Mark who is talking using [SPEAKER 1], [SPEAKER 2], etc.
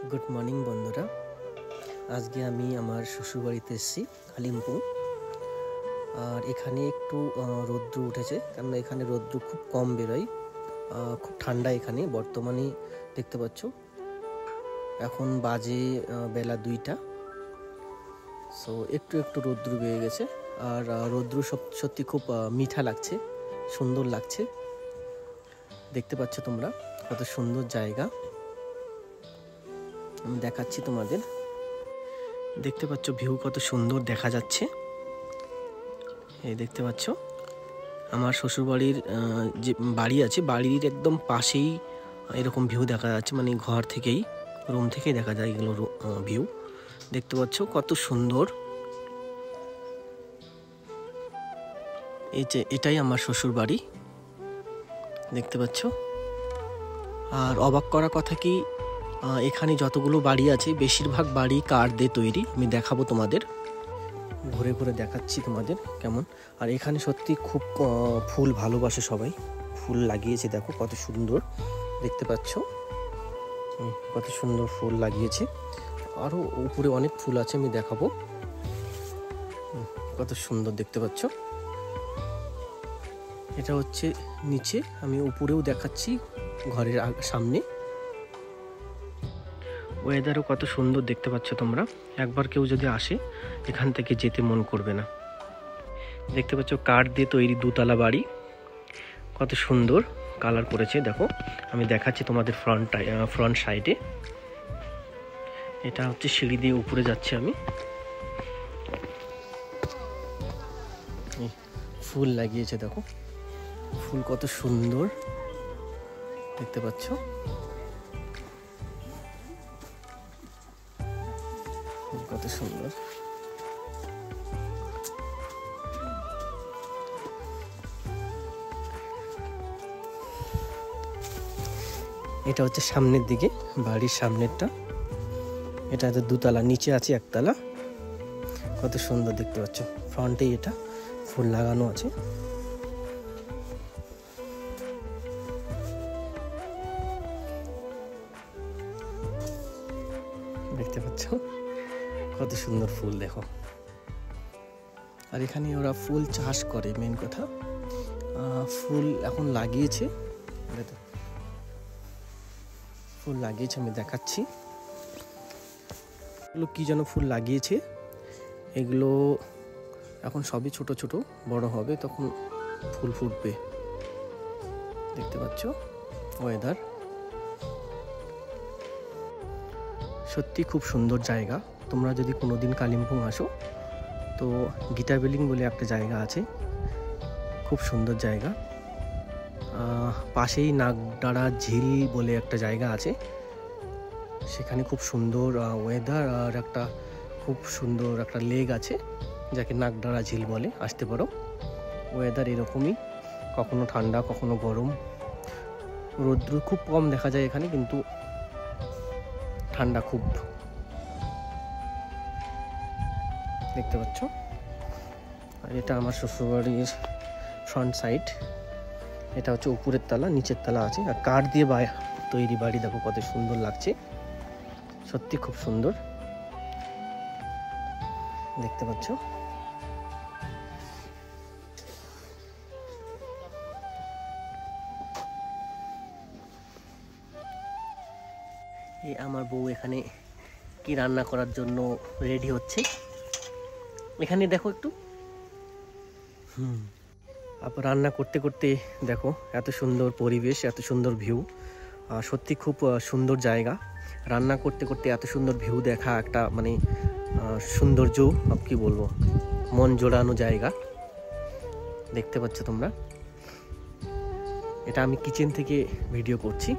[SPEAKER 1] Good morning বন্ধুরা। আজকে আমি আমার শ্বশুরবাড়িতে এসেছি কালিম্পং। আর এখানে একটু রৌদ্র উঠেছে, কারণ এখানে রৌদ্র খুব কম বেরোয়। খুব ঠান্ডা এখানে বর্তমানে। দেখতে পাচ্ছ এখন বাজে বেলা 2টা। সো একটু একটু রৌদ্র বেড়ে গেছে। আর রৌদ্র সত্যি খুব মিঠা লাগছে, সুন্দর লাগছে। দেখতে পাচ্ছ তোমরা কত সুন্দর জায়গা। আমি দেখাচ্ছি তোমাদের। দেখতে পাচ্ছ ভিউ কত সুন্দর দেখা যাচ্ছে। এই দেখতে পাচ্ছ আমার শ্বশুরবাড়ির যে বাড়ি আছে, বাড়ির একদম পাশেই এরকম ভিউ দেখা যাচ্ছে, মানে ঘর থেকেই, রুম থেকেই দেখা যায় এগুলো ভিউ। দেখতে পাচ্ছ কত সুন্দর। এই যে এটাই আমার শ্বশুর বাড়ি, দেখতে পাচ্ছ। আর অবাক করার কথা কি, এখানে যতগুলো বাড়ি আছে বেশিরভাগ বাড়ি কাঠ দিয়ে তৈরি। আমি দেখাবো তোমাদের, ঘুরে ঘুরে দেখাচ্ছি তোমাদের কেমন। আর এখানে সত্যি খুব ফুল ভালোবাসে সবাই, ফুল লাগিয়েছে। দেখো কত সুন্দর দেখতে পাচ্ছ, কত সুন্দর ফুল লাগিয়েছে। আরও উপরে অনেক ফুল আছে, আমি দেখাবো। কত সুন্দর দেখতে পাচ্ছ। এটা হচ্ছে নিচে, আমি উপরেও দেখাচ্ছি ঘরের সামনে। ওয়েদারও কত সুন্দর দেখতে পাচ্ছ তোমরা। একবার কেউ যদি আসে এখান থেকে যেতে মন করবে না। দেখতে পাচ্ছ কাঠ দিয়ে তৈরি দোতলা বাড়ি, কত সুন্দর কালার করেছে। দেখো আমি দেখাচ্ছি তোমাদের ফ্রন্ট সাইডে। এটা হচ্ছে সিঁড়ি দিয়ে উপরে যাচ্ছে আমি। ফুল লাগিয়েছে, দেখো ফুল কত সুন্দর দেখতে পাচ্ছ। কত সুন্দর। এটা হচ্ছে সামনের দিকে, বাড়ির সামনেরটা। এটা হচ্ছে দুতলা, নিচে আছে একতলা। কত সুন্দর দেখতে পাচ্ছ। ফ্রন্টে এটা ফুল লাগানো আছে। দেখতে পাচ্ছ কত সুন্দর ফুল, দেখো। আর এখানে ওরা ফুল চাষ করে, মেন কথা। ফুল এখন লাগিয়েছে, ফুল লাগিয়েছে, আমি দেখাচ্ছি। এগুলো কি যেন ফুল লাগিয়েছে, এগুলো এখন সবই ছোট ছোট, বড় হবে তখন ফুল ফুটবে। দেখতে পাচ্ছ ওয়েদার সত্যি খুব সুন্দর জায়গা। তোমরা যদি কোনোদিন কালিম্পং আসো তো গিটারবেলিং বলে একটা জায়গা আছে, খুব সুন্দর জায়গা। পাশেই নাগডাড়া ঝিল বলে একটা জায়গা আছে, সেখানে খুব সুন্দর ওয়েদার। আর একটা খুব সুন্দর একটা লেক আছে যাকে নাগডাড়া ঝিল বলে, আসতে পারো। ওয়েদার এরকমই, কখনো ঠান্ডা কখনো গরম। রৌদ্র খুব কম দেখা যায় এখানে, কিন্তু ঠান্ডা খুব। দেখতে পাচ্ছ। আর এটা আমার শ্বশুরবাড়ির ফ্রন্ট সাইড। এটা হচ্ছে উপরের তলা, নিচের তলা আছে। আর কাঠ দিয়ে তৈরি বাড়ি, দেখো কত সুন্দর লাগছে, সত্যি খুব সুন্দর দেখতে পাচ্ছ। এই আমার বউ এখানে কি রান্না করার জন্য রেডি হচ্ছে। এখানে দেখো একটু। আবার রান্না করতে করতে দেখো এত সুন্দর পরিবেশ, এত সুন্দর ভিউ। সত্যি খুব সুন্দর জায়গা। রান্না করতে করতে এত সুন্দর ভিউ দেখা একটা, মানে সৌন্দর্য, কি বলবো, মন জোড়ানো জায়গা। দেখতে পাচ্ছ তোমরা। এটা আমি কিচেন থেকে ভিডিও করছি।